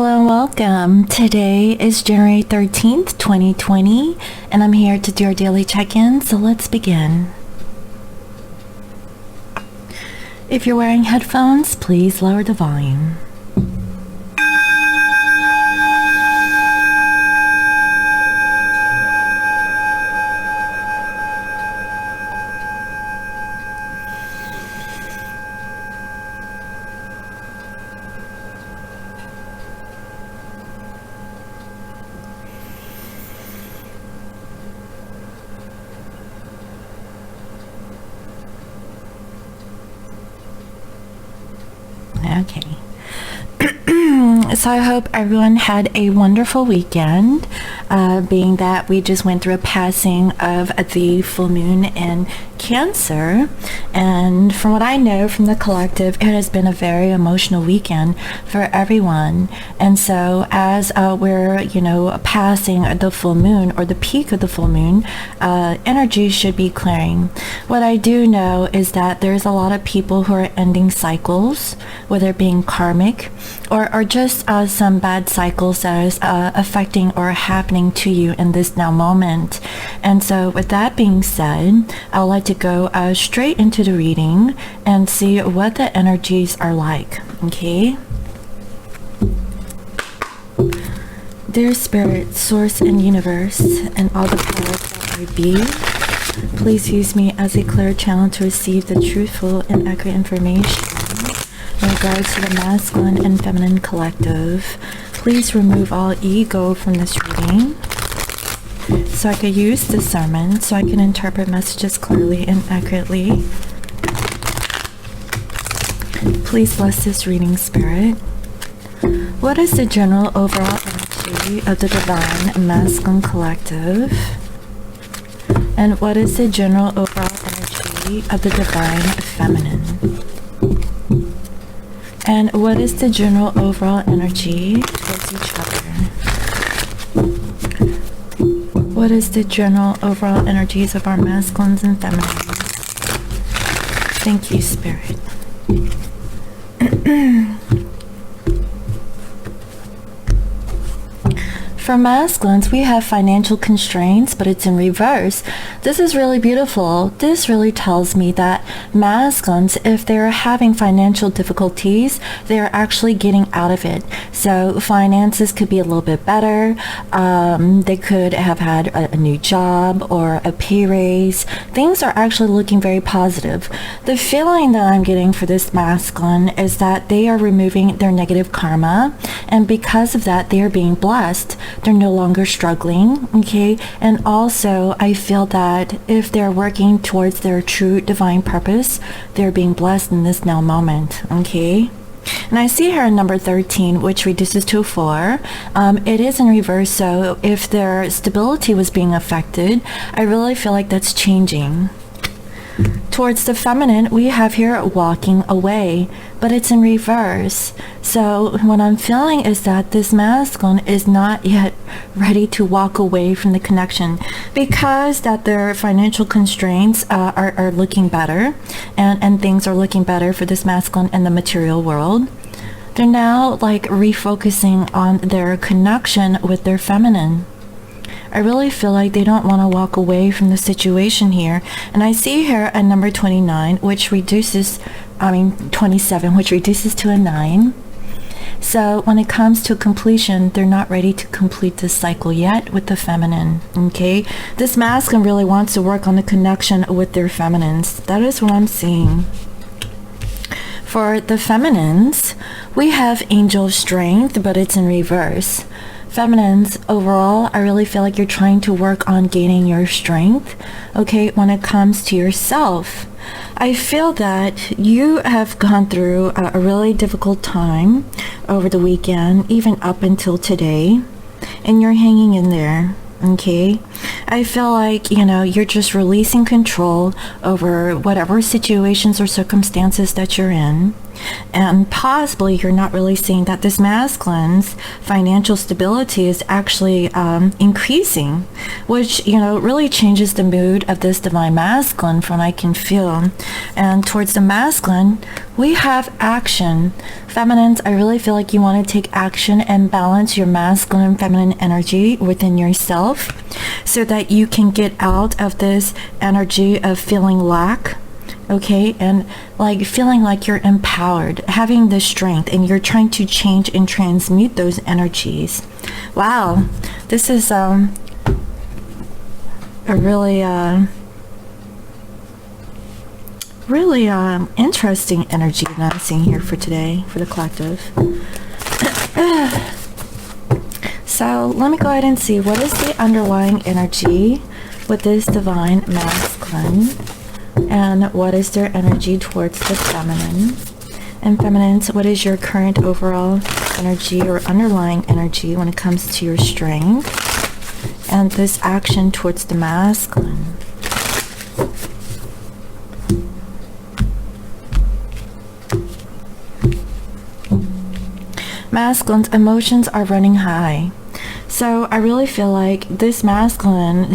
Hello and welcome. Today is January 13th, 2020, and I'm here to do our daily check-in, so let's begin. If you're wearing headphones, please lower the volume. Okay. So I hope everyone had a wonderful weekend, being that we just went through a passing of the full moon in Cancer, and from what I know from the collective, it has been a very emotional weekend for everyone. And so as we're passing the full moon, or the peak of the full moon, energy should be clearing. What I do know is that there's a lot of people who are ending cycles, whether it being karmic or just some bad cycles that is affecting or happening to you in this now moment. And so with that being said, I would like to go straight into the reading and see what the energies are like. Okay. Dear Spirit, Source, and Universe, and all the powers that I be, please use me as a clear channel to receive the truthful and accurate information in regards to the masculine and feminine collective. Please remove all ego from this reading so I could use discernment, so I can interpret messages clearly and accurately. Please bless this reading, Spirit. What is the general overall energy of the divine masculine collective? And what is the general overall energy of the divine feminine? And what is the general overall energy towards each other? What is the general overall energies of our masculines and feminines? Thank you, Spirit. For masculines, we have financial constraints, but it's in reverse. This is really beautiful. This really tells me that masculines, if they're having financial difficulties, they're actually getting out of it. So finances could be a little bit better. They could have had a new job or a pay raise. Things are actually looking very positive. The feeling that I'm getting for this masculine is that they are removing their negative karma, and because of that, they are being blessed. They're no longer struggling, okay? And also, I feel that if they're working towards their true divine purpose, they're being blessed in this now moment, okay? And I see here in number 13, which reduces to 4. It is in reverse, so if their stability was being affected, I really feel like that's changing. Towards the feminine, we have here walking away, but it's in reverse. So what I'm feeling is that this masculine is not yet ready to walk away from the connection, because that their financial constraints are looking better, and things are looking better for this masculine in the material world. They're now like refocusing on their connection with their feminine. I really feel like they don't want to walk away from the situation here. And I see here at number 29, which reduces, 27, which reduces to a 9. So when it comes to completion, they're not ready to complete this cycle yet with the feminine, okay? This masculine really wants to work on the connection with their feminines. That is what I'm seeing. For the feminines, we have Angel of Strength, but it's in reverse. Feminines, overall, I really feel like you're trying to work on gaining your strength, okay, when it comes to yourself. I feel that you have gone through a really difficult time over the weekend, even up until today, and you're hanging in there, okay? I feel like, you're just releasing control over whatever situations or circumstances that you're in. And possibly you're not really seeing that this masculine's financial stability is actually increasing, which, really changes the mood of this divine masculine from what I can feel. And towards the masculine, we have action. Feminines, I really feel like you want to take action and balance your masculine and feminine energy within yourself so that you can get out of this energy of feeling lack. Okay, and like feeling like you're empowered, having the strength, and you're trying to change and transmute those energies. Wow, this is a really interesting energy that I'm seeing here for today for the collective. So let me go ahead and see what is the underlying energy with this divine masculine. And what is their energy towards the feminine? And feminines, what is your current overall energy or underlying energy when it comes to your strength? And this action towards the masculine. Masculine's emotions are running high. So I really feel like this masculine,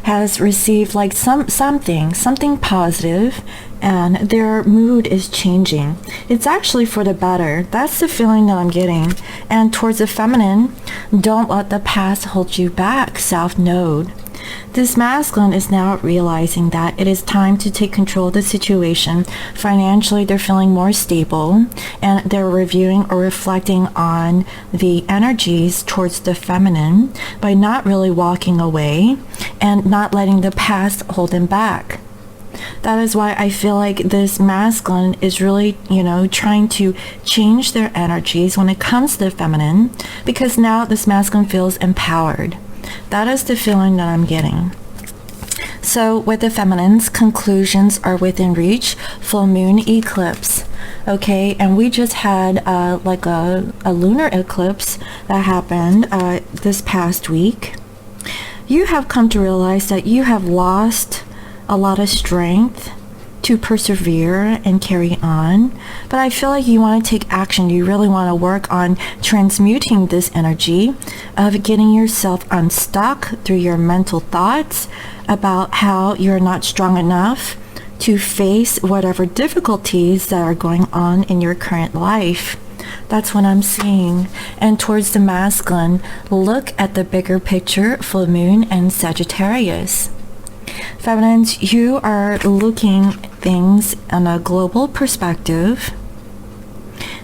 has received like something positive, and their mood is changing. It's actually for the better. That's the feeling that I'm getting. And towards the feminine, don't let the past hold you back, South Node. This masculine is now realizing that it is time to take control of the situation. Financially, they're feeling more stable, and they're reviewing or reflecting on the energies towards the feminine by not really walking away and not letting the past hold them back. That is why I feel like this masculine is really, trying to change their energies when it comes to the feminine, because now this masculine feels empowered. That is the feeling that I'm getting. So with the feminines, conclusions are within reach. Full moon eclipse. Okay, and we just had like a lunar eclipse that happened this past week. You have come to realize that you have lost a lot of strength to persevere and carry on, but I feel like you want to take action. You really want to work on transmuting this energy of getting yourself unstuck through your mental thoughts about how you're not strong enough to face whatever difficulties that are going on in your current life. That's what I'm seeing. And towards the masculine, look at the bigger picture, full moon and Sagittarius. Feminines, you are looking things on a global perspective,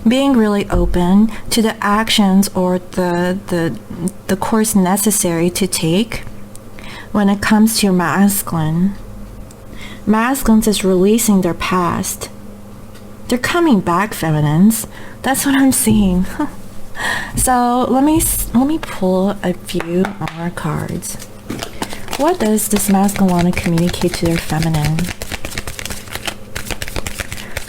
being really open to the actions or the course necessary to take when it comes to your masculine. Masculines is releasing their past. They're coming back, feminines. That's what I'm seeing. So let me pull a few more cards. What does this masculine want to communicate to their feminine?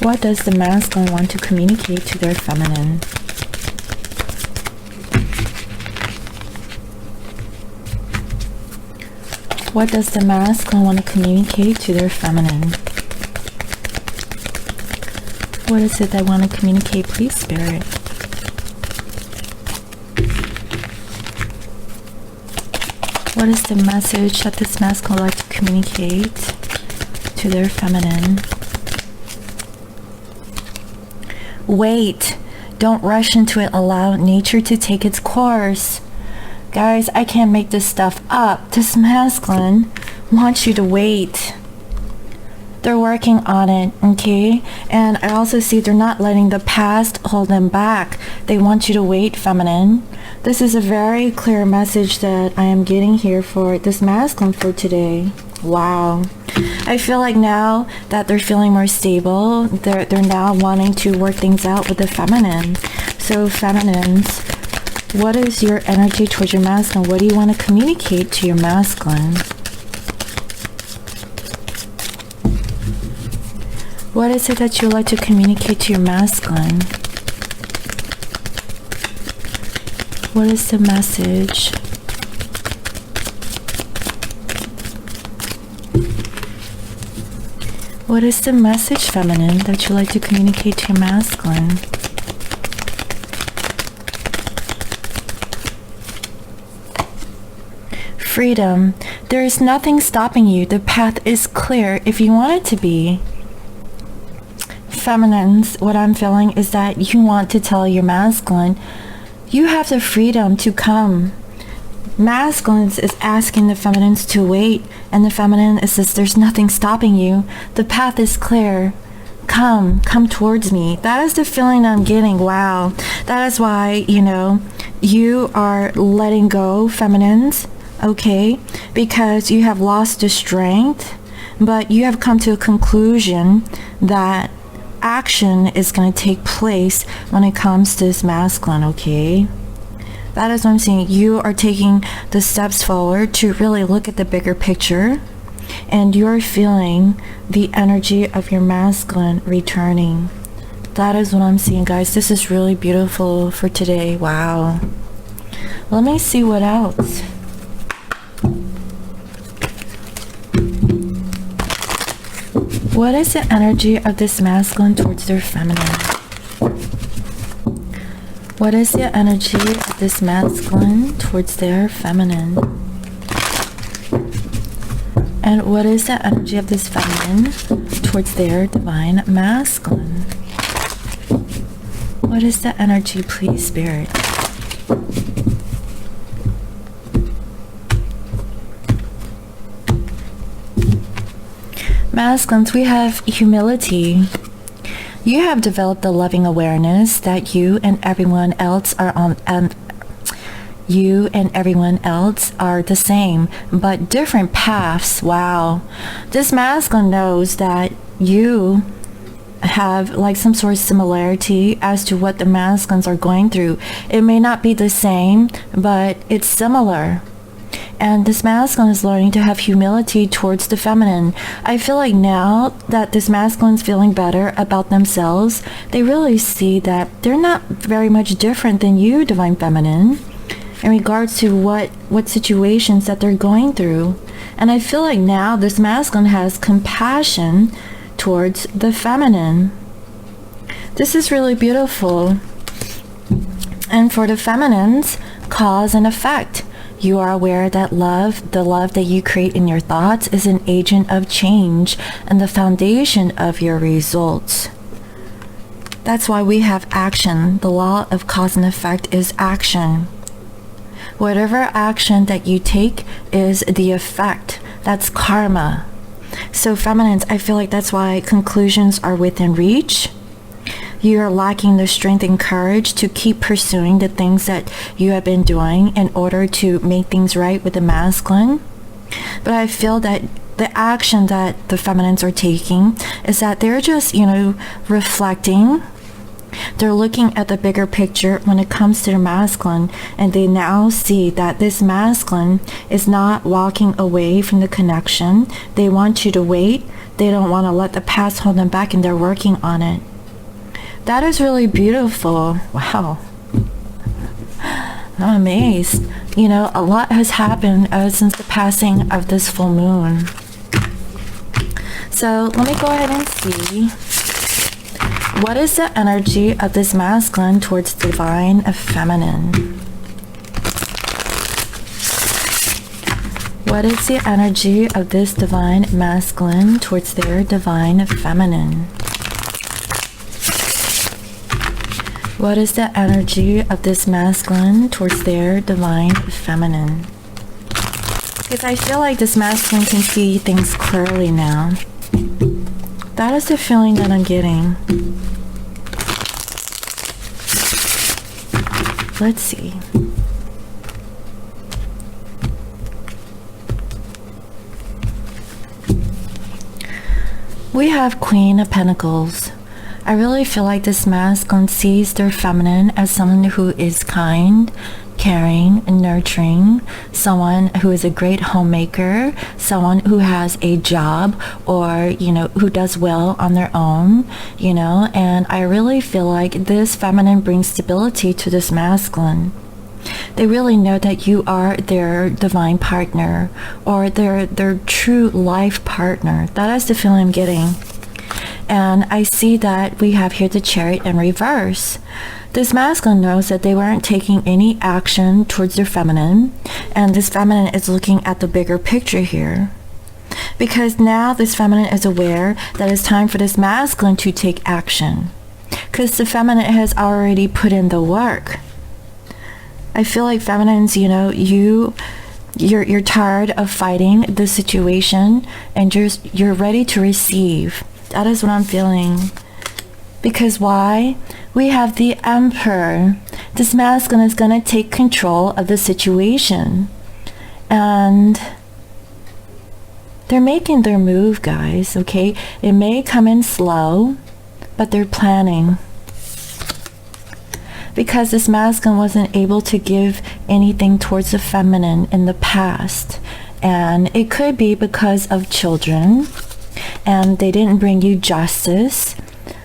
What does the masculine want to communicate to their feminine? What does the masculine want to communicate to their feminine? What is it they want to communicate, please, Spirit? What is the message that this masculine would like to communicate to their feminine? Wait. Don't rush into it. Allow nature to take its course. Guys, I can't make this stuff up. This masculine wants you to wait. They're working on it, okay? And I also see they're not letting the past hold them back. They want you to wait, feminine. This is a very clear message that I am getting here for this masculine for today. Wow. I feel like now that they're feeling more stable, they're now wanting to work things out with the feminine. So feminines, what is your energy towards your masculine? What do you want to communicate to your masculine? What is it that you like to communicate to your masculine? What is the message? What is the message, feminine, that you like to communicate to your masculine? Freedom. There is nothing stopping you. The path is clear if you want it to be. Feminines, what I'm feeling is that you want to tell your masculine, you have the freedom to come. Masculines is asking the feminines to wait, and the feminine says there's nothing stopping you. The path is clear. Come towards me. That is the feeling I'm getting. Wow. That is why, you are letting go, feminines. Okay, because you have lost the strength, but you have come to a conclusion that action is going to take place when it comes to this masculine. Okay, that is what I'm saying. You are taking the steps forward to really look at the bigger picture, and you're feeling the energy of your masculine returning. That is what I'm seeing, guys. This is really beautiful for today. Wow. Let me see what else. What is the energy of this masculine towards their feminine? What is the energy of this masculine towards their feminine? And what is the energy of this feminine towards their divine masculine? What is the energy, please, Spirit? Masculines, we have humility. You have developed the loving awareness that you and everyone else are the same, but different paths. Wow. This masculine knows that you have like some sort of similarity as to what the masculines are going through. It may not be the same, but it's similar. And this masculine is learning to have humility towards the feminine. I feel like now that this masculine is feeling better about themselves, they really see that they're not very much different than you, divine feminine, in regards to what situations that they're going through. And I feel like now this masculine has compassion towards the feminine. This is really beautiful. And for the feminines, cause and effect. You are aware that the love that you create in your thoughts, is an agent of change and the foundation of your results. That's why we have action. The law of cause and effect is action. Whatever action that you take is the effect. That's karma. So feminines, I feel like that's why conclusions are within reach. You are lacking the strength and courage to keep pursuing the things that you have been doing in order to make things right with the masculine. But I feel that the action that the feminines are taking is that they're just, reflecting. They're looking at the bigger picture when it comes to their masculine, and they now see that this masculine is not walking away from the connection. They want you to wait. They don't want to let the past hold them back, and they're working on it. That is really beautiful. Wow. I'm amazed. A lot has happened since the passing of this full moon. So let me go ahead and see. What is the energy of this masculine towards divine feminine? What is the energy of this divine masculine towards their divine feminine? What is the energy of this masculine towards their divine feminine? Because I feel like this masculine can see things clearly now. That is the feeling that I'm getting. Let's see. We have Queen of Pentacles. I really feel like this masculine sees their feminine as someone who is kind, caring, and nurturing, someone who is a great homemaker, someone who has a job or, who does well on their own, and I really feel like this feminine brings stability to this masculine. They really know that you are their divine partner or their true life partner. That is the feeling I'm getting. And I see that we have here the Chariot in reverse. This masculine knows that they weren't taking any action towards their feminine, and this feminine is looking at the bigger picture here. Because now this feminine is aware that it's time for this masculine to take action. Because the feminine has already put in the work. I feel like feminines, you know, you're tired of fighting the situation, and you're ready to receive. That is what I'm feeling. Because why? We have the Emperor. This masculine is going to take control of the situation. And they're making their move, guys, okay? It may come in slow, but they're planning. Because this masculine wasn't able to give anything towards the feminine in the past. And it could be because of children. And they didn't bring you justice,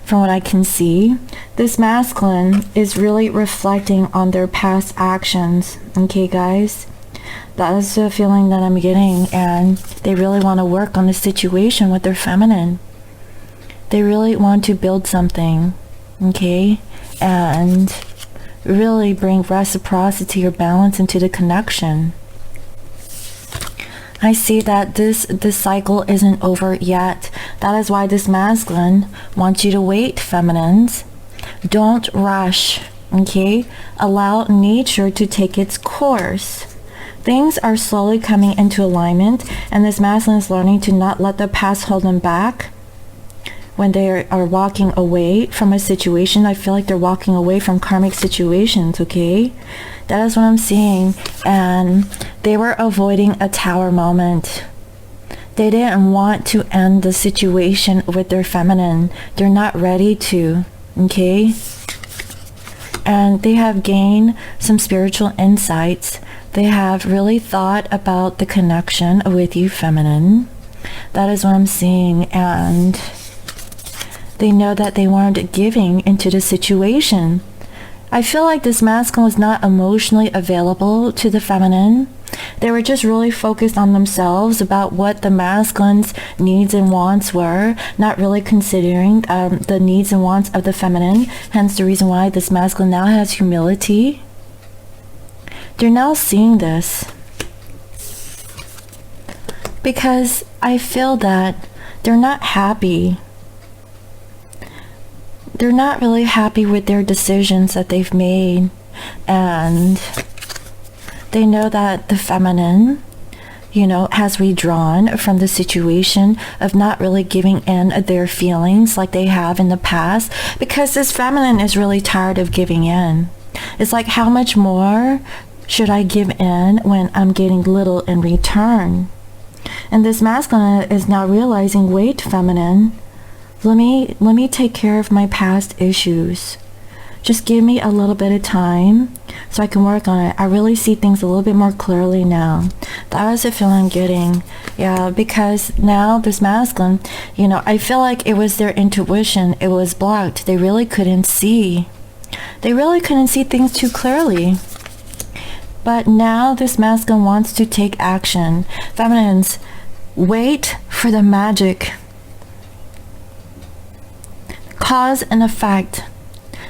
from what I can see. This masculine is really reflecting on their past actions. Okay, guys? That is the feeling that I'm getting. And they really want to work on the situation with their feminine. They really want to build something. Okay? And really bring reciprocity or balance into the connection. I see that this cycle isn't over yet. That is why this masculine wants you to wait, feminines. Don't rush, okay? Allow nature to take its course. Things are slowly coming into alignment, and this masculine is learning to not let the past hold them back. When they are walking away from a situation, I feel like they're walking away from karmic situations, okay? That is what I'm seeing. And they were avoiding a tower moment. They didn't want to end the situation with their feminine. They're not ready to, okay? And they have gained some spiritual insights. They have really thought about the connection with you, feminine. That is what I'm seeing. And they know that they weren't giving into the situation. I feel like this masculine was not emotionally available to the feminine. They were just really focused on themselves, about what the masculine's needs and wants were, not really considering the needs and wants of the feminine. Hence the reason why this masculine now has humility. They're now seeing this. Because I feel that they're not happy. They're not really happy with their decisions that they've made. And they know that the feminine, you know, has withdrawn from the situation of not really giving in their feelings like they have in the past. Because this feminine is really tired of giving in. It's like, how much more should I give in when I'm getting little in return? And this masculine is now realizing, wait, feminine, let me take care of my past issues. Just give me a little bit of time so I can work on it. I really see things a little bit more clearly now. That is the feeling I'm getting. Yeah, because now this masculine, you know, I feel like it was their intuition. It was blocked. They really couldn't see. They really couldn't see things too clearly. But now this masculine wants to take action. Feminines, wait for the magic. Cause and effect.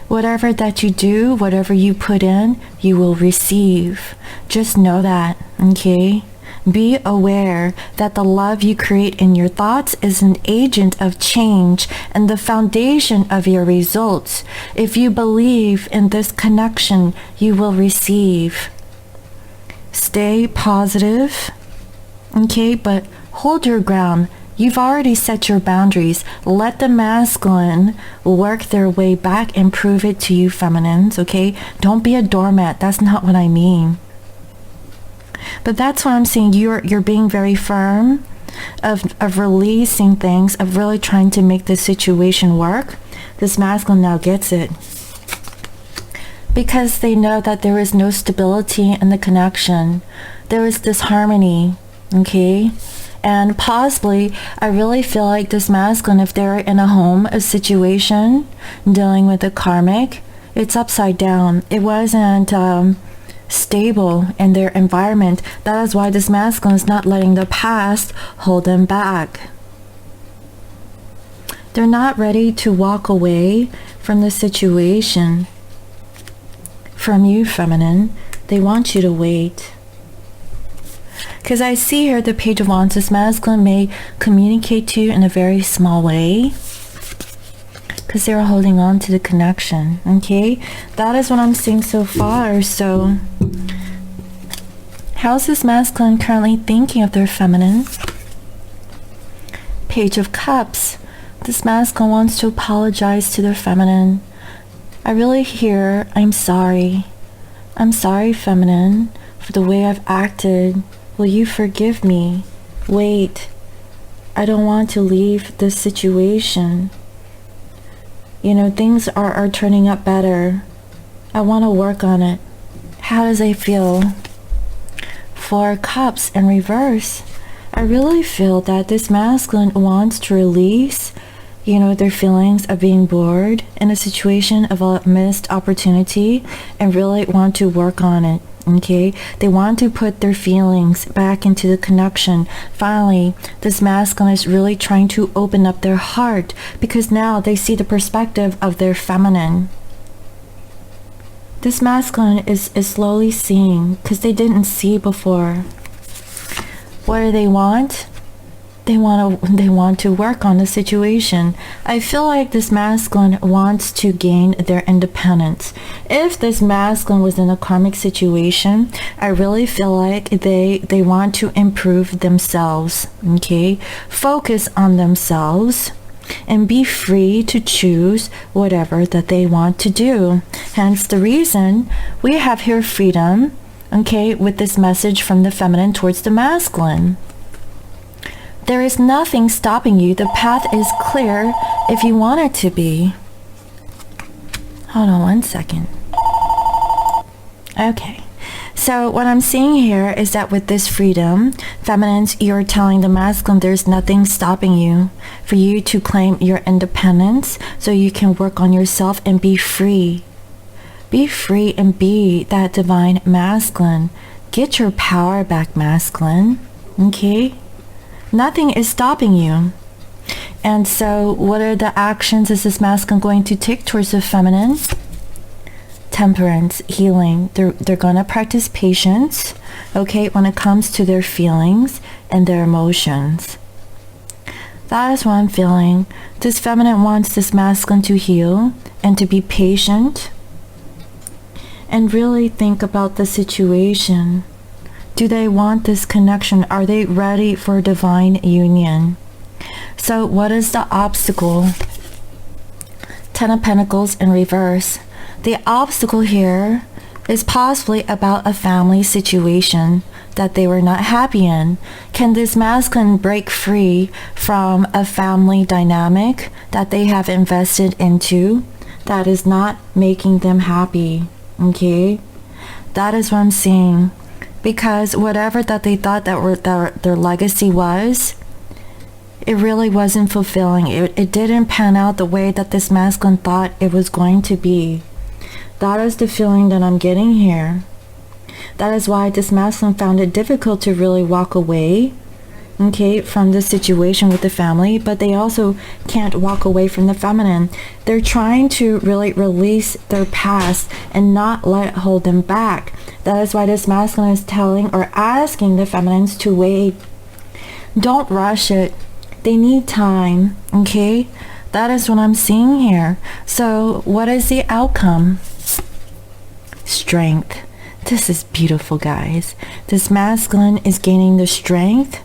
Whatever that you do, whatever you put in, you will receive. Just know that, okay? Be aware that the love you create in your thoughts is an agent of change and the foundation of your results. If you believe in this connection, you will receive. Stay positive, okay? But hold your ground. You've already set your boundaries. Let the masculine work their way back and prove it to you, feminines, okay? Don't be a doormat. That's not what I mean. But that's what I'm seeing. You're being very firm of releasing things, of really trying to make this situation work. This masculine now gets it. Because they know that there is no stability in the connection. There is disharmony, okay? And possibly, I really feel like this masculine, if they're in a home, a situation, dealing with a karmic, it's upside down. It wasn't stable in their environment. That is why this masculine is not letting the past hold them back. They're not ready to walk away from the situation. From you, feminine, they want you to wait. Because I see here the Page of Wands, this masculine may communicate to you in a very small way. Because they're holding on to the connection, okay? That is what I'm seeing so far. So, how's this masculine currently thinking of their feminine? Page of Cups. This masculine wants to apologize to their feminine. I really hear, I'm sorry. I'm sorry, feminine, for the way I've acted. Will you forgive me? Wait. I don't want to leave this situation. You know, things are turning up better. I want to work on it. How does it feel? 4 Cups in reverse. I really feel that this masculine wants to release, you know, their feelings of being bored in a situation of a missed opportunity and really want to work on it. Okay, they want to put their feelings back into the connection. Finally, this masculine is really trying to open up their heart because now they see the perspective of their feminine. This masculine is slowly seeing because they didn't see before. What do they want? They want to work on the situation. I feel like this masculine wants to gain their independence. If this masculine was in a karmic situation, I really feel like they want to improve themselves. Okay? Focus on themselves and be free to choose whatever that they want to do. Hence the reason we have here freedom, okay, with this message from the feminine towards the masculine. There is nothing stopping you. The path is clear if you want it to be. Hold on one second. Okay. So what I'm seeing here is that with this freedom, feminines, you're telling the masculine there's nothing stopping you for you to claim your independence so you can work on yourself and be free. Be free and be that divine masculine. Get your power back, masculine. Okay? Nothing is stopping you. And so what are the actions is this masculine going to take towards the feminine? Temperance, healing. They're going to practice patience, okay, when it comes to their feelings and their emotions. That is what I'm feeling. This feminine wants this masculine to heal and to be patient and really think about the situation. Do they want this connection? Are they ready for divine union? So what is the obstacle? 10 of Pentacles in reverse. The obstacle here is possibly about a family situation that they were not happy in. Can this masculine break free from a family dynamic that they have invested into that is not making them happy? Okay? That is what I'm seeing. Because whatever that they thought that their legacy was, it really wasn't fulfilling. It didn't pan out the way that this masculine thought it was going to be. That is the feeling that I'm getting here. That is why this masculine found it difficult to really walk away, okay, from the situation with the family, but they also can't walk away from the feminine. They're trying to really release their past and not let it hold them back. That is why this masculine is telling or asking the feminines to wait. Don't rush it. They need time, okay? That is what I'm seeing here. So what is the outcome? Strength. This is beautiful, guys. This masculine is gaining the strength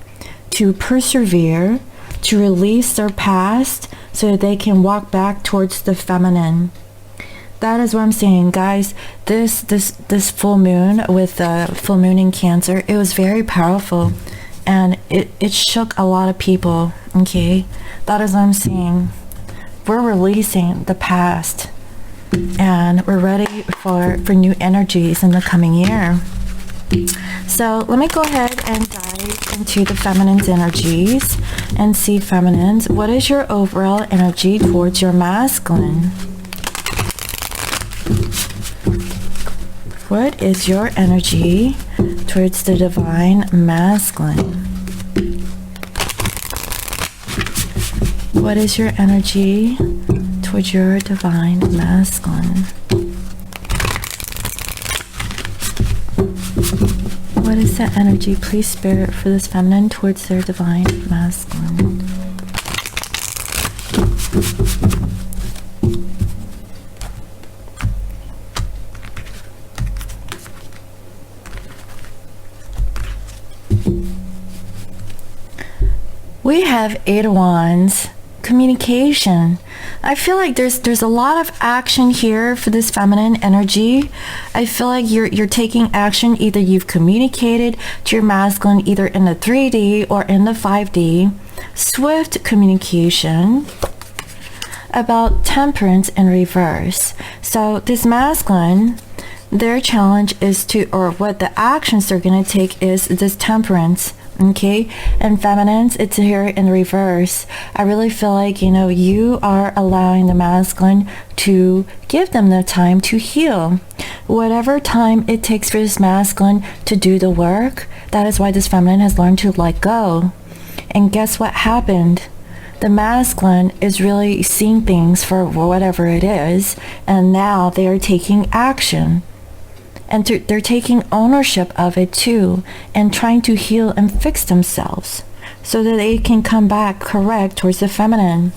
to persevere, to release their past so that they can walk back towards the feminine. That is what I'm saying, guys. This full moon with the full moon in Cancer, it was very powerful and it shook a lot of people. Okay, that is what I'm saying. We're releasing the past and we're ready for new energies in the coming year. So let me go ahead and dive into the feminine's energies and see, feminines, what is your overall energy towards your masculine? What is your energy towards the divine masculine? What is your energy towards your divine masculine? What is the energy, please, Spirit, for this feminine towards their divine masculine? We have 8 of Wands. Communication. I feel like there's a lot of action here for this feminine energy. I feel like you're taking action. Either you've communicated to your masculine either in the 3D or in the 5D. Swift communication about temperance in reverse. So this masculine, their challenge is to, or what the actions they're going to take is this temperance. Okay, and feminines, it's here in reverse. I really feel like, you are allowing the masculine to give them the time to heal. Whatever time it takes for this masculine to do the work, that is why this feminine has learned to let go. And guess what happened? The masculine is really seeing things for whatever it is, and now they are taking action. And they're taking ownership of it too, and trying to heal and fix themselves so that they can come back correct towards the feminine.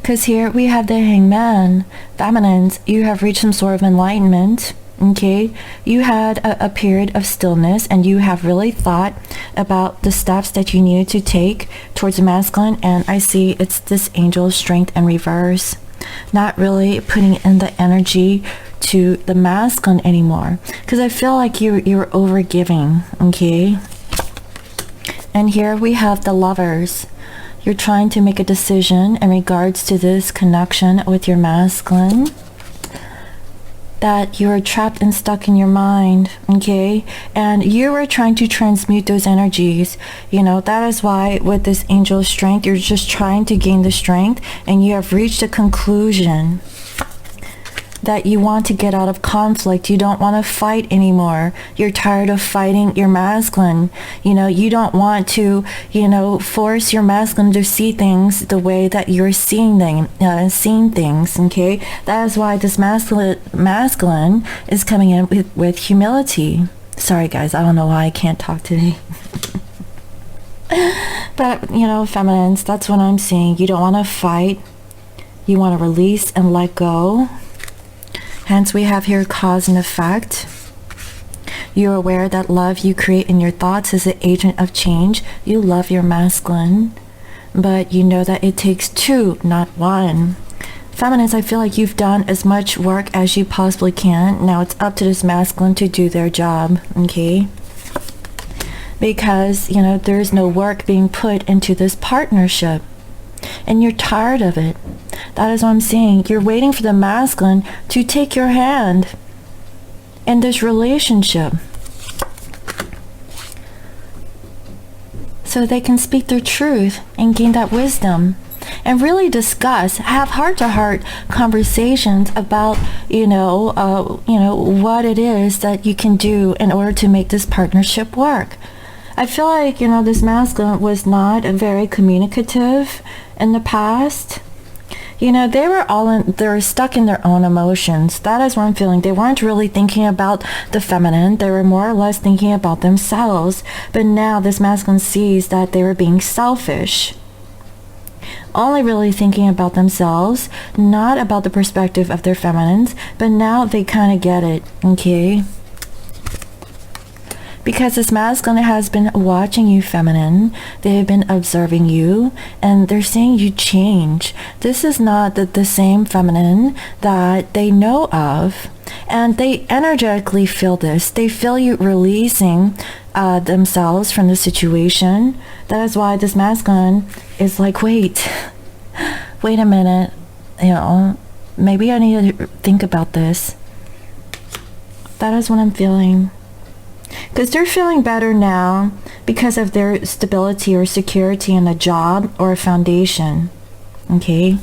Because here we have the Hangman. Feminines, you have reached some sort of enlightenment. Okay, you had a period of stillness, and you have really thought about the steps that you needed to take towards the masculine. And I see it's this angel of strength in reverse, not really putting in the energy to the masculine anymore, because I feel like you're overgiving. Okay, and here we have the Lovers. You're trying to make a decision in regards to this connection with your masculine, that you're trapped and stuck in your mind. Okay, and you are trying to transmute those energies. That is why with this angel of strength, you're just trying to gain the strength, and you have reached a conclusion that you want to get out of conflict. You don't want to fight anymore. You're tired of fighting your masculine. You don't want to, force your masculine to see things the way that you're seeing things. Okay, that is why this masculine is coming in with humility. Sorry guys, I don't know why I can't talk today. But feminines, that's what I'm seeing. You don't want to fight. You want to release and let go. Hence we have here cause and effect. You're aware that love you create in your thoughts is an agent of change. You love your masculine, but you know that it takes 2, not 1. Feminines, I feel like you've done as much work as you possibly can. Now it's up to this masculine to do their job. Okay, because there's no work being put into this partnership, and you're tired of it. That is what I'm saying. You're waiting for the masculine to take your hand in this relationship so they can speak their truth and gain that wisdom and really discuss, have heart-to-heart conversations about, what it is that you can do in order to make this partnership work. I feel like, this masculine was not very communicative in the past. They were stuck in their own emotions. That is what I'm feeling. They weren't really thinking about the feminine. They were more or less thinking about themselves. But now this masculine sees that they were being selfish. Only really thinking about themselves, not about the perspective of their feminines. But now they kind of get it, okay? Because this masculine has been watching you, feminine. They have been observing you, and they're seeing you change. This is not the same feminine that they know of, and they energetically feel this. They feel you releasing themselves from the situation. That is why this masculine is like, wait a minute, maybe I need to think about this. That is what I'm feeling. Because they're feeling better now because of their stability or security in a job or a foundation. Okay?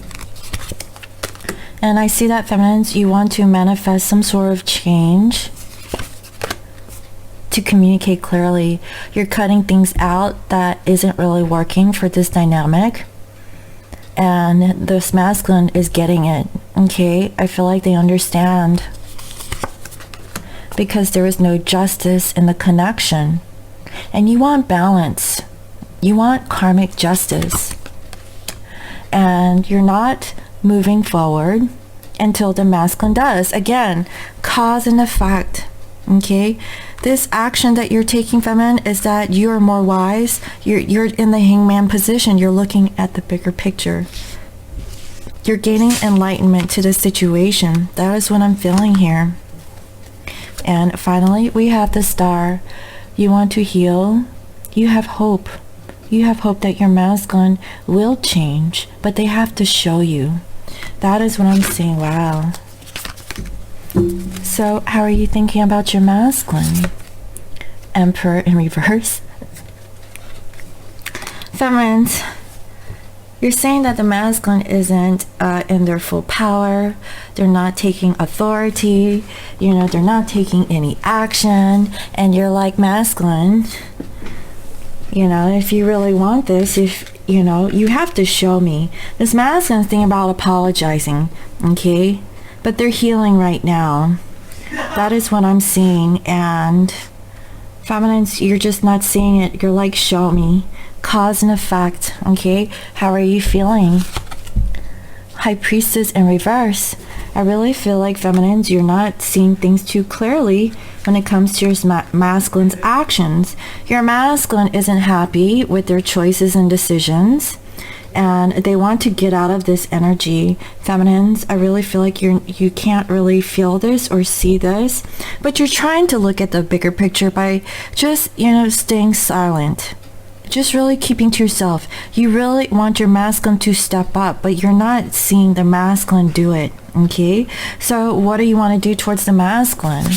And I see that, feminines, you want to manifest some sort of change to communicate clearly. You're cutting things out that isn't really working for this dynamic. and this masculine is getting it. Okay, I feel like they understand, because there is no justice in the connection, and you want balance. You want karmic justice, and you're not moving forward until the masculine does. Again, cause and effect. Okay, this action that you're taking, feminine, is that you're more wise. You're in the hangman position. You're looking at the bigger picture. You're gaining enlightenment to the situation. That is what I'm feeling here. And finally, we have the star. You want to heal. You have hope. You have hope that your masculine will change, but they have to show you. That is what I'm seeing. Wow. So how are you thinking about your masculine? Emperor in reverse. Feminines, you're saying that the masculine isn't in their full power. They're not taking authority. You know, they're not taking any action. And you're like, masculine, you know, if you really want this, if, you know, you have to show me. This masculine is thinking about apologizing, okay? But they're healing right now. That is what I'm seeing. And feminines, you're just not seeing it. You're like, show me. Cause and effect, okay? How are you feeling? High Priestess in reverse. I really feel like, feminines, you're not seeing things too clearly when it comes to your masculine's actions. Your masculine isn't happy with their choices and decisions, and they want to get out of this energy. Feminines, I really feel like you can't really feel this or see this, but you're trying to look at the bigger picture by just, you know, staying silent. Just really keeping to yourself. You really want your masculine to step up, but you're not seeing the masculine do it, okay? So what do you want to do towards the masculine?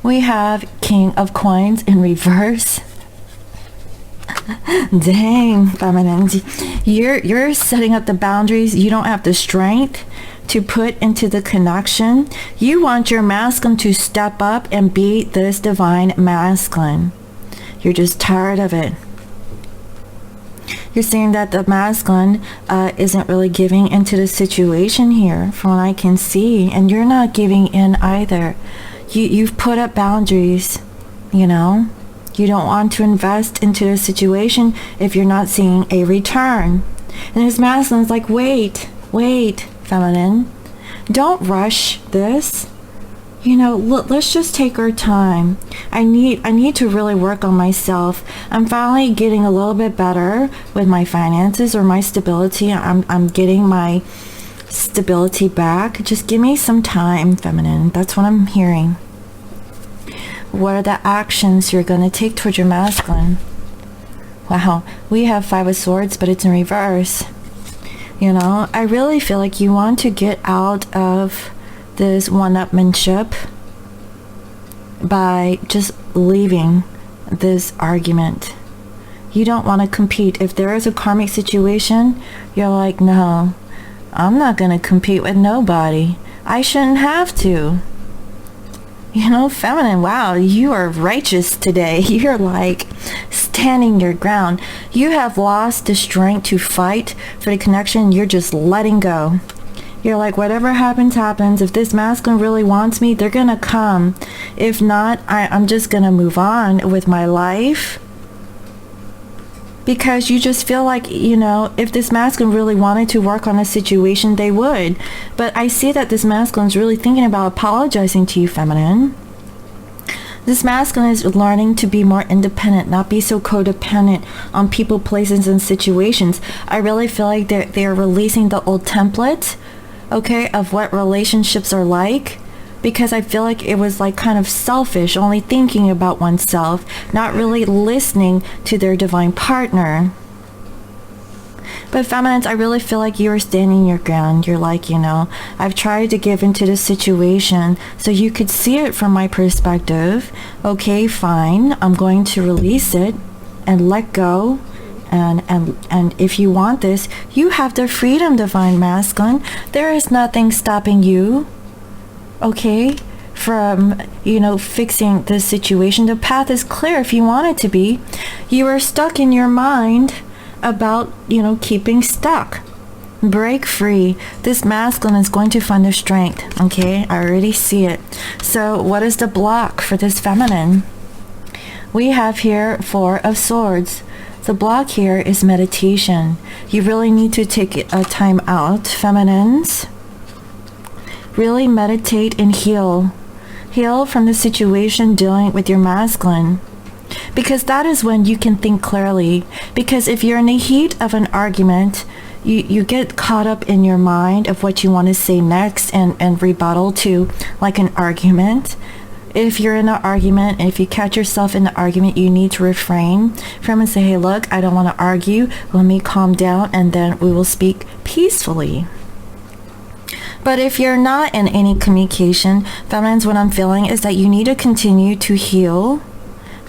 We have King of Coins in reverse. Dang, feminines. You're setting up the boundaries. You don't have the strength to put into the connection. You want your masculine to step up and be this divine masculine. You're just tired of it. You're saying that the masculine isn't really giving into the situation here, from what I can see, and you're not giving in either. You've put up boundaries, you know. You don't want to invest into the situation if you're not seeing a return. And this masculine's like, wait, feminine. Don't rush this. You know, let's just take our time. I need to really work on myself. I'm finally getting a little bit better with my finances or my stability. I'm getting my stability back. Just give me some time, feminine. That's what I'm hearing. What are the actions you're going to take towards your masculine? Wow, we have Five of Swords, but it's in reverse. You know, I really feel like you want to get out of this one-upmanship by just leaving this argument. You don't want to compete. If there is a karmic situation, you're like, no, I'm not going to compete with nobody. I shouldn't have to. You know, feminine, wow, you are righteous today. You're like standing your ground. You have lost the strength to fight for the connection. You're just letting go. You're like, whatever happens, happens. If this masculine really wants me, they're gonna come. If not, I'm just gonna move on with my life. Because you just feel like, you know, if this masculine really wanted to work on a situation, they would. But I see that this masculine is really thinking about apologizing to you, feminine. This masculine is learning to be more independent, not be so codependent on people, places, and situations. I really feel like they're releasing the old template, okay, of what relationships are like, because I feel like it was like kind of selfish, only thinking about oneself, not really listening to their divine partner. But feminines, I really feel like you are standing your ground. You're like, you know, I've tried to give into this situation so you could see it from my perspective. Okay, fine, I'm going to release it and let go. And if you want this, you have the freedom, divine masculine. There is nothing stopping you, okay, from, you know, fixing this situation. The path is clear if you want it to be. You are stuck in your mind about, you know, keeping stuck. Break free. This masculine is going to find their strength. Okay, I already see it. So what is the block for this feminine? We have here 4 of Swords. The block here is meditation. You really need to take a time out, feminines. Really meditate and heal. Heal from the situation dealing with your masculine. Because that is when you can think clearly. Because if you're in the heat of an argument, you get caught up in your mind of what you want to say next and rebuttal to like an argument. If you're in an argument, if you catch yourself in the argument, you need to refrain from and say, hey, look, I don't want to argue. Let me calm down and then we will speak peacefully. But if you're not in any communication, feminines, what I'm feeling is that you need to continue to heal,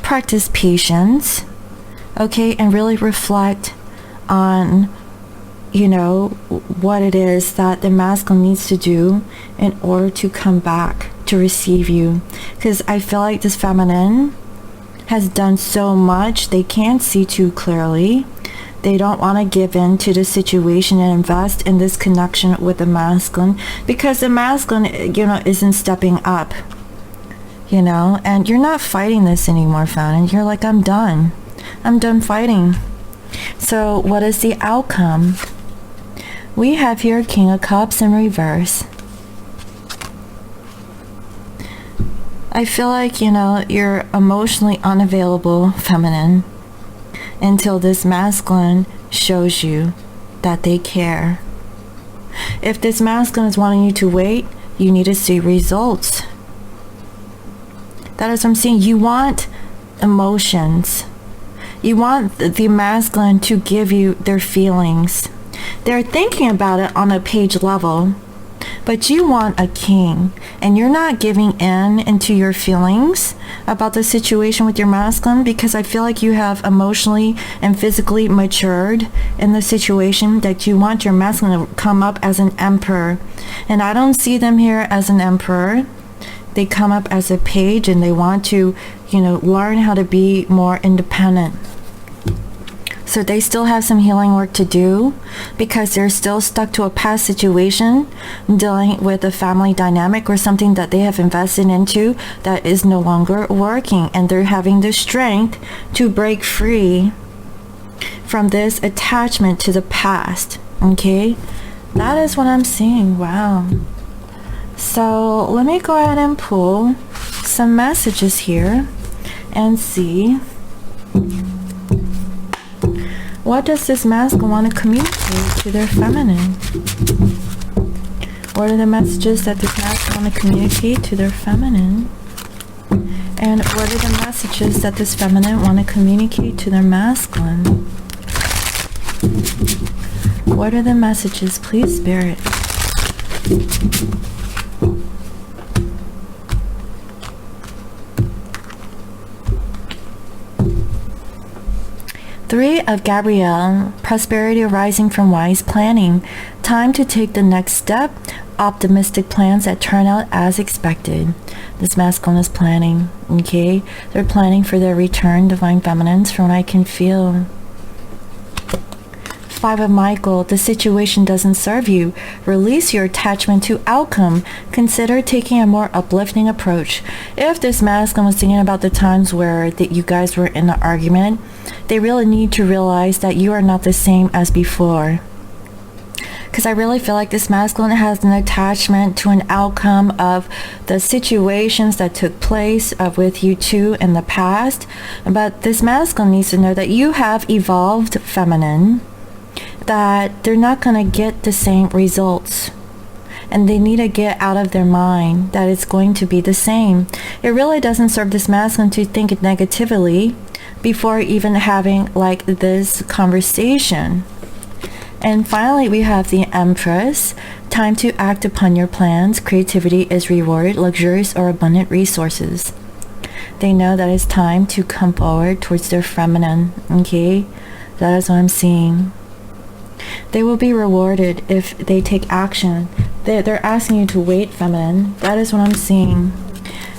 practice patience, okay, and really reflect on, you know, what it is that the masculine needs to do in order to come back to receive you. Because I feel like this feminine has done so much, they can't see too clearly. They don't want to give in to the situation and invest in this connection with the masculine, because the masculine, you know, isn't stepping up, you know, and you're not fighting this anymore, feminine. You're like, I'm done fighting. So what is the outcome? We have here King of Cups in reverse. I feel like, you know, you're emotionally unavailable, feminine, until this masculine shows you that they care. If this masculine is wanting you to wait, you need to see results. That is what I'm saying. You want emotions. You want the masculine to give you their feelings. They're thinking about it on a page level, but you want a king, and you're not giving in into your feelings about the situation with your masculine, because I feel like you have emotionally and physically matured in the situation that you want your masculine to come up as an emperor. And I don't see them here as an emperor. They come up as a page, and they want to, you know, learn how to be more independent. So they still have some healing work to do, because they're still stuck to a past situation dealing with a family dynamic or something that they have invested into that is no longer working, and they're having the strength to break free from this attachment to the past. Okay, that is what I'm seeing. Wow. So let me go ahead and pull some messages here and see, what does this masculine want to communicate to their feminine? What are the messages that this masculine want to communicate to their feminine? And what are the messages that this feminine want to communicate to their masculine? What are the messages, please, Spirit? Three of Gabrielle, prosperity arising from wise planning. Time to take the next step. Optimistic plans that turn out as expected. This masculine is planning, okay? They're planning for their return, divine feminines, from what I can feel. Five of Michael, the situation doesn't serve you. Release your attachment to outcome. Consider taking a more uplifting approach. If this masculine was thinking about the times where you guys were in an argument, they really need to realize that you are not the same as before. Because I really feel like this masculine has an attachment to an outcome of the situations that took place with you two in the past. But this masculine needs to know that you have evolved, feminine, that they're not going to get the same results. And they need to get out of their mind that it's going to be the same. It really doesn't serve this masculine to think negatively before even having like this conversation. And finally, we have the Empress. Time to act upon your plans. Creativity is rewarded. Luxurious or abundant resources. They know that it's time to come forward towards their feminine. Okay? That is what I'm seeing. They will be rewarded if they take action. They're asking you to wait, feminine. That is what I'm seeing.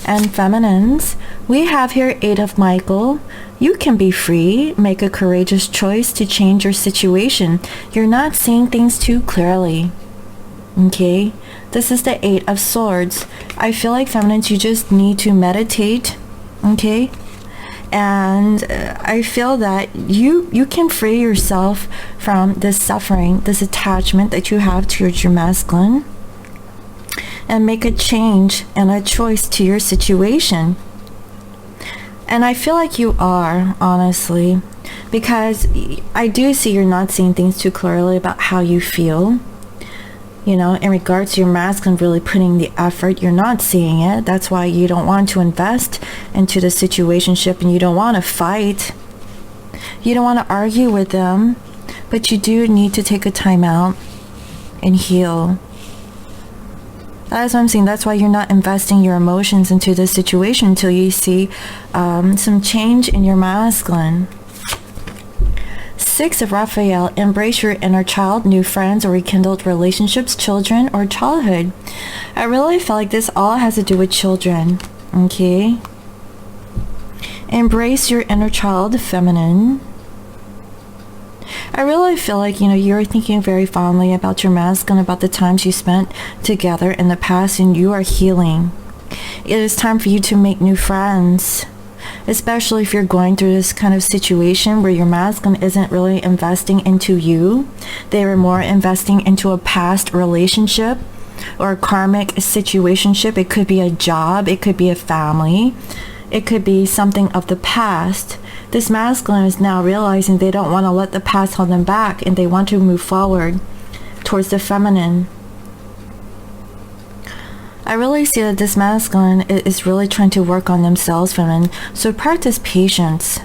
And feminines, we have here 8 of Michael. You can be free, make a courageous choice to change your situation. You're not seeing things too clearly. Okay, this is the 8 of Swords. I feel like feminines, you just need to meditate. Okay, and I feel that you can free yourself from this suffering, this attachment that you have towards your masculine, and make a change and a choice to your situation. And I feel like you are, honestly, because I do see you're not seeing things too clearly about how you feel. You know, in regards to your masculine really putting the effort, you're not seeing it. That's why you don't want to invest into the situationship, and you don't want to fight. You don't want to argue with them, but you do need to take a time out and heal. That's what I'm saying. That's why you're not investing your emotions into this situation until you see some change in your masculine. 6 of Raphael, embrace your inner child, new friends or rekindled relationships, children or childhood. I really feel like this all has to do with children, okay? Embrace your inner child, feminine. I really feel like, you know, you're thinking very fondly about your masculine, about the times you spent together in the past, and you are healing. It is time for you to make new friends. Especially if you're going through this kind of situation where your masculine isn't really investing into you. They were more investing into a past relationship or a karmic situationship. It could be a job. It could be a family. It could be something of the past. This masculine is now realizing they don't want to let the past hold them back, and they want to move forward towards the feminine. I really see that this masculine is really trying to work on themselves, feminine. So practice patience.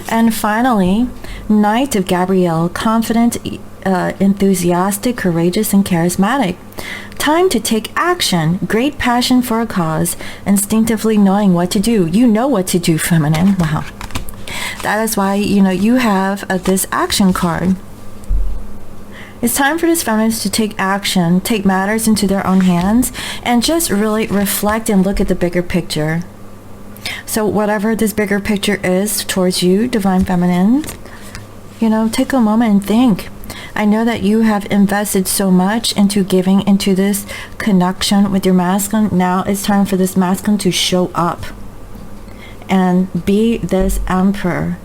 And finally, Knight of Gabrielle, confident, enthusiastic, courageous, and charismatic. Time to take action. Great passion for a cause. Instinctively knowing what to do. You know what to do, feminine. Wow. That is why, you know, you have this action card. It's time for these feminines to take action, take matters into their own hands, and just really reflect and look at the bigger picture. So whatever this bigger picture is towards you, divine feminine, you know, take a moment and think. I know that you have invested so much into giving into this connection with your masculine. Now it's time for this masculine to show up and be this emperor.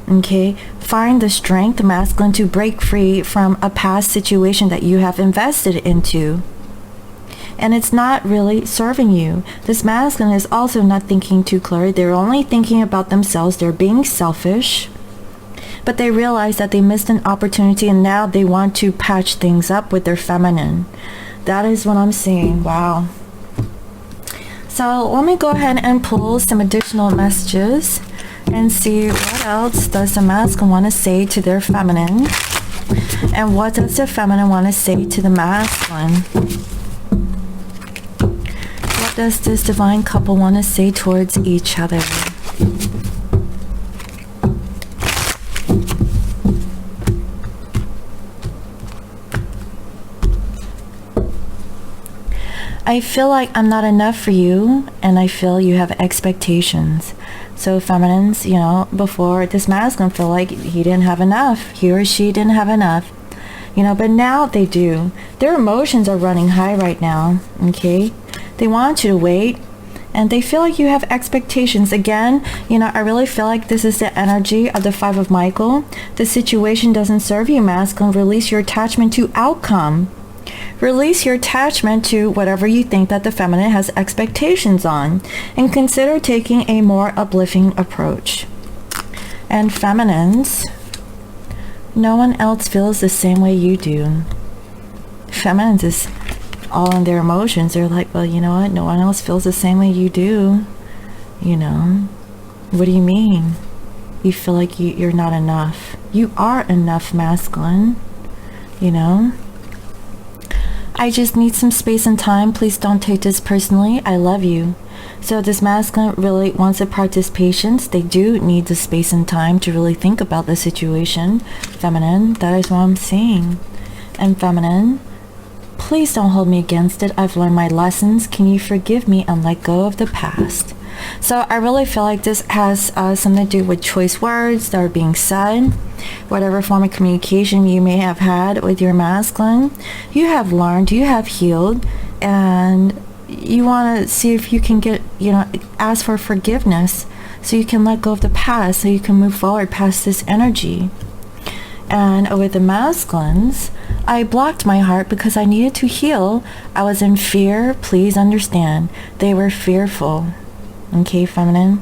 Okay, find the strength, masculine, to break free from a past situation that you have invested into. And it's not really serving you. This masculine is also not thinking too clearly. They're only thinking about themselves. They're being selfish. But they realize that they missed an opportunity, and now they want to patch things up with their feminine. That is what I'm seeing. Wow. So let me go ahead and pull some additional messages and see what else does the masculine want to say to their feminine, and what does the feminine want to say to the masculine. What does this divine couple want to say towards each other? I feel like I'm not enough for you, and I feel you have expectations. So feminines, you know, before this masculine feel like he didn't have enough. He or she didn't have enough. You know, but now they do. Their emotions are running high right now, okay? They want you to wait, and they feel like you have expectations. Again, you know, I really feel like this is the energy of the 5 of Michael. The situation doesn't serve you, masculine. Release your attachment to outcome. Release your attachment to whatever you think that the feminine has expectations on, and consider taking a more uplifting approach. And feminines, no one else feels the same way you do. Feminines is all in their emotions. They're like, well, you know what? No one else feels the same way you do. You know, what do you mean? You feel like you're not enough. You are enough, masculine. You know? I just need some space and time. Please don't take this personally. I love you. So this masculine really wants to practice patience. They do need the space and time to really think about the situation. Feminine, that is what I'm seeing. And feminine, Please don't hold me against it. I've learned my lessons. Can you forgive me and let go of the past? So I really feel like this has something to do with choice words that are being said. Whatever form of communication you may have had with your masculine, you have learned, you have healed, and you want to see if you can get, ask for forgiveness so you can let go of the past, so you can move forward past this energy. And with the masculines, I blocked my heart because I needed to heal. I was in fear. Please understand. They were fearful. Okay, feminine?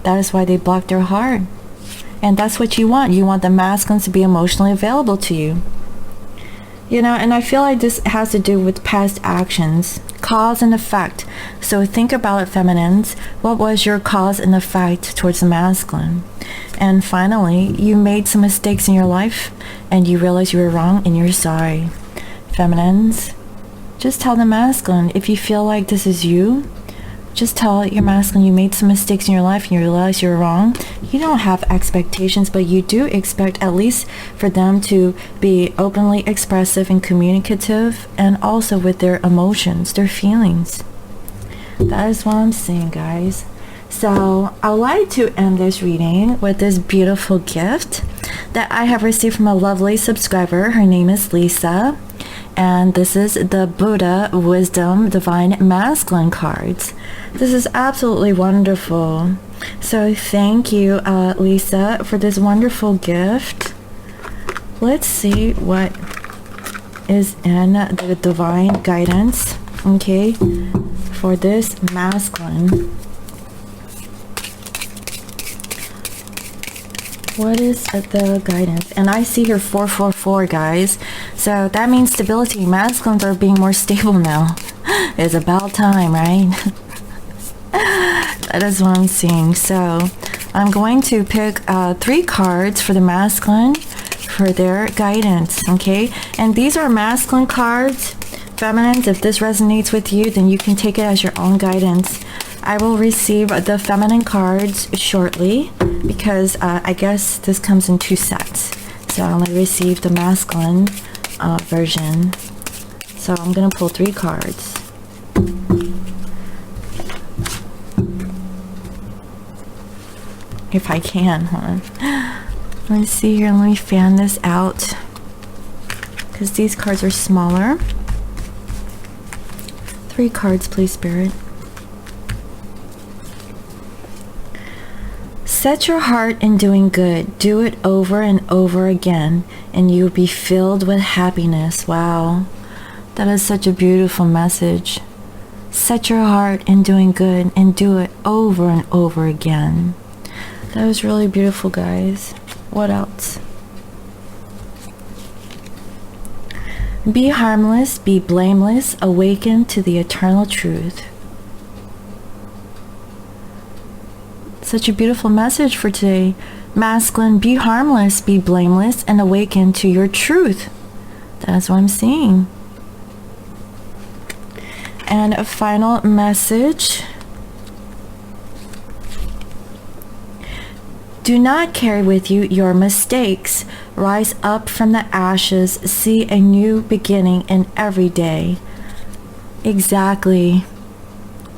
That is why they blocked their heart. And that's what you want. You want the masculines to be emotionally available to you. And I feel like this has to do with past actions. Cause and effect. So think about it, feminines. What was your cause and effect towards the masculine? And finally, you made some mistakes in your life and you realize you were wrong and you're sorry. Feminines, just tell the masculine, if you feel like this is you, just tell your masculine you made some mistakes in your life and you realize you're wrong. You don't have expectations, but you do expect at least for them to be openly expressive and communicative, and also with their emotions, their feelings. That is what I'm saying, guys. So I would like to end this reading with this beautiful gift that I have received from a lovely subscriber. Her name is Lisa. And this is the Buddha Wisdom Divine Masculine cards. This is absolutely wonderful. So thank you, Lisa, for this wonderful gift. Let's see what is in the divine guidance, okay, for this masculine. What is the guidance? And I see here 444, guys. So that means stability. Masculines are being more stable now. It's about time, right? That is what I'm seeing. So I'm going to pick 3 cards for the masculine for their guidance, okay? And these are masculine cards. Feminines, if this resonates with you, then you can take it as your own guidance. I will receive the feminine cards shortly because I guess this comes in 2 sets. So I only received the masculine version. So I'm going to pull 3 cards. If I can, hold on. Let me see here. Let me fan this out because these cards are smaller. 3 cards, please, Spirit. Set your heart in doing good. Do it over and over again, and you will be filled with happiness. Wow. That is such a beautiful message. Set your heart in doing good and do it over and over again. That was really beautiful, guys. What else? Be harmless, be blameless, awaken to the eternal truth. Such a beautiful message for today. Masculine, be harmless, be blameless, and awaken to your truth. That's what I'm seeing. And a final message. Do not carry with you your mistakes. Rise up from the ashes. See a new beginning in every day. Exactly.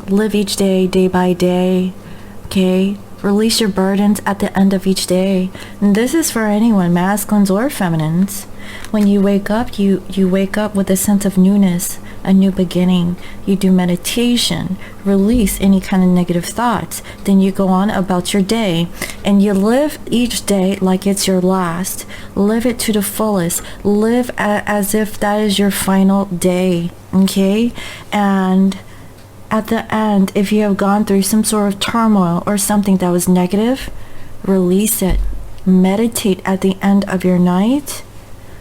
Live each day, day by day. Okay? Release your burdens at the end of each day. And this is for anyone, masculines or feminines. When you wake up, you wake up with a sense of newness, a new beginning. You do meditation, release any kind of negative thoughts. Then you go on about your day and you live each day like it's your last. Live it to the fullest. Live as if that is your final day. Okay? And at the end, if you have gone through some sort of turmoil or something that was negative, release it. Meditate at the end of your night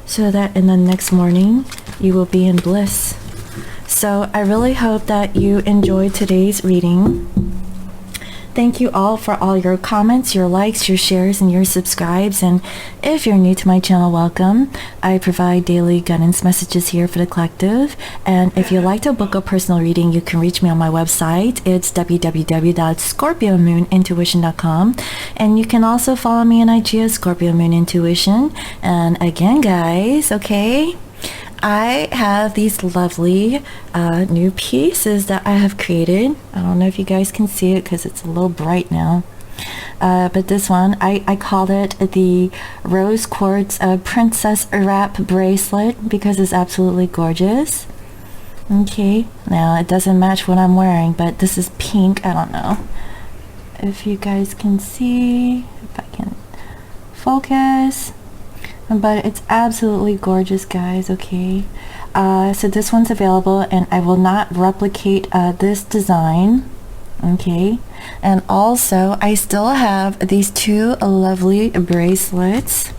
so that in the next morning you will be in bliss. So I really hope that you enjoyed today's reading. Thank you all for all your comments, your likes, your shares, and your subscribes. And if you're new to my channel, welcome. I provide daily guidance messages here for the collective. And if you'd like to book a personal reading, you can reach me on my website. It's www.scorpiomoonintuition.com. And you can also follow me on IG as Scorpio Moon Intuition. And again, guys, okay, I have these lovely new pieces that I have created. I don't know if you guys can see it because it's a little bright now. But this one, I called it the Rose Quartz Princess Wrap Bracelet because it's absolutely gorgeous. Okay, now it doesn't match what I'm wearing, but this is pink. I don't know if you guys can see, if I can focus, but it's absolutely gorgeous, guys. Okay, so this one's available, and I will not replicate this design. Okay, and also I still have these two lovely bracelets.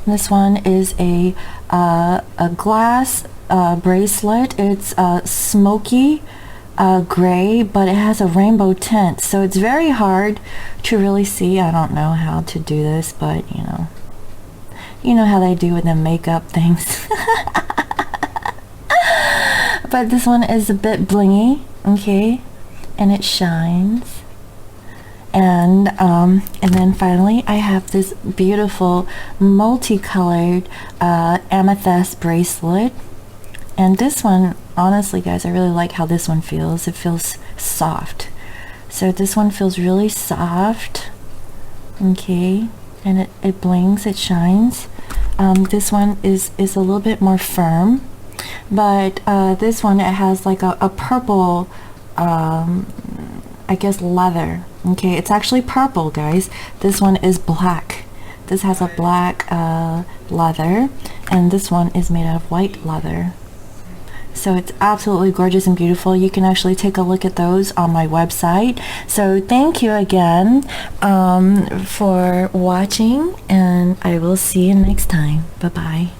This one is a glass bracelet. It's smoky gray, but it has a rainbow tint, so it's very hard to really see. I don't know how to do this, but you know how they do with the makeup things. But this one is a bit blingy, okay, and it shines. And then finally I have this beautiful multicolored amethyst bracelet. And this one, honestly guys, I really like how this one feels. It feels soft. So this one feels really soft. Okay, and it blings, it shines. This one is a little bit more firm, but this one, it has like a purple, I guess, leather. Okay, it's actually purple, guys. This one is black. This has a black leather, and this one is made out of white leather. So it's absolutely gorgeous and beautiful. You can actually take a look at those on my website. So thank you again for watching, and I will see you next time. Bye bye.